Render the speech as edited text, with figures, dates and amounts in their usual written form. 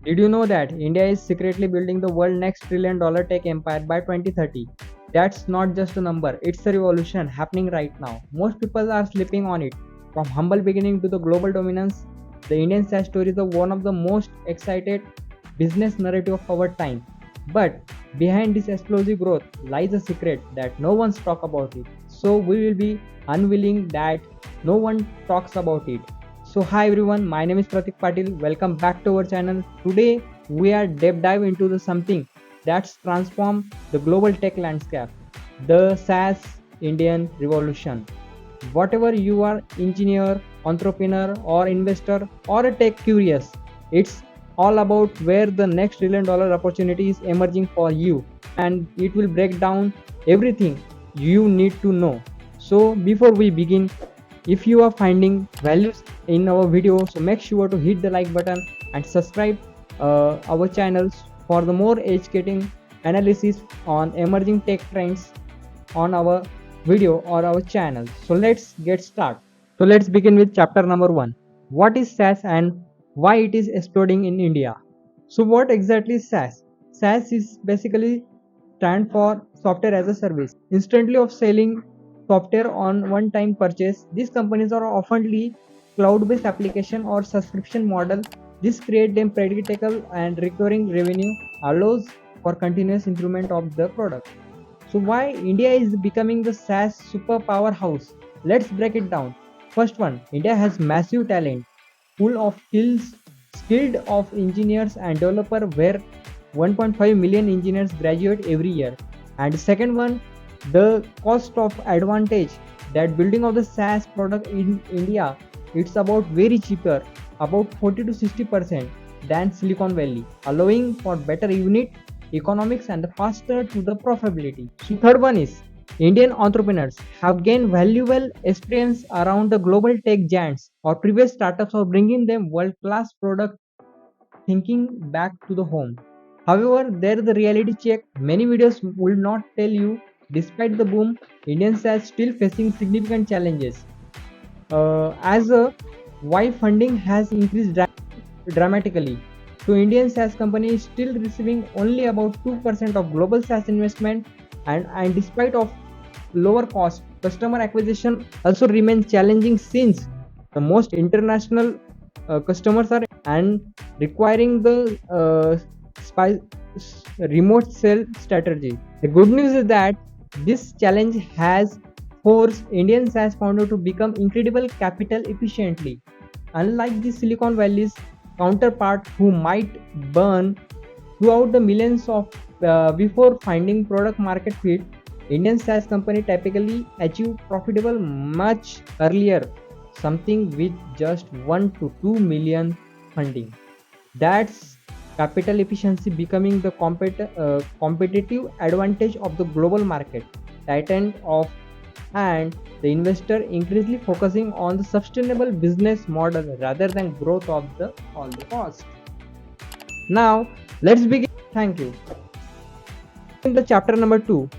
Did you know that India is secretly building the world's next $1 trillion tech empire by 2030? That's not just a number, it's a revolution happening right now. Most people are sleeping on it. From humble beginning to the global dominance, the Indian SaaS story is one of the most excited business narrative of our time. But behind this explosive growth lies a secret that no one's talk about it. So we will be unwilling that no one talks about it. So hi everyone, my name is Pratik Patil. Welcome back to our channel. Today we are deep dive into the something that's transformed the global tech landscape, the SaaS Indian revolution. Whatever you are, engineer, entrepreneur, or investor, or a tech curious, it's all about where the next $1 trillion opportunity is emerging for you, and it will break down everything you need to know. So before we begin, if you are finding values in our video, so make sure to hit the like button and subscribe our channels for the more educating analysis on emerging tech trends on our video or our channel. So let's get started. So let's begin with chapter number 1. What is SaaS and why it is exploding in India? So what exactly is SaaS? SaaS is basically stand for software as a service. Instantly of selling software on one-time purchase, these companies are oftenly cloud-based application or subscription model. This creates them predictable and recurring revenue, allows for continuous improvement of the product. So why India is becoming the SaaS super powerhouse? Let's break it down. First one, India has massive talent, pool of skilled of engineers and developer where 1.5 million engineers graduate every year. And second one, the cost of advantage that building of the SaaS product in India, it's about very cheaper, about 40 to 60% than Silicon Valley, allowing for better unit economics and faster to the profitability. So third one is Indian entrepreneurs have gained valuable experience around the global tech giants or previous startups or bringing them world-class product thinking back to the home. However, there the reality check. Many videos will not tell you, despite the boom, Indian SaaS still facing significant challenges. As a why funding has increased dramatically. So Indian SaaS company is still receiving only about 2% of global SaaS investment, and despite of lower cost, customer acquisition also remains challenging since the most international customers are and requiring the remote sell strategy. The good news is that this challenge has forced Indian SaaS founder to become incredible capital efficiently. Unlike the Silicon Valley's counterpart who might burn throughout the millions of before finding product market fit, Indian SaaS company typically achieve profitable much earlier, something with just 1 to 2 million funding. That's capital efficiency becoming the competitive advantage of the global market. Titan of and the investor increasingly focusing on the sustainable business model rather than growth of the all the cost. Now let's begin. Thank you. In the chapter number 2,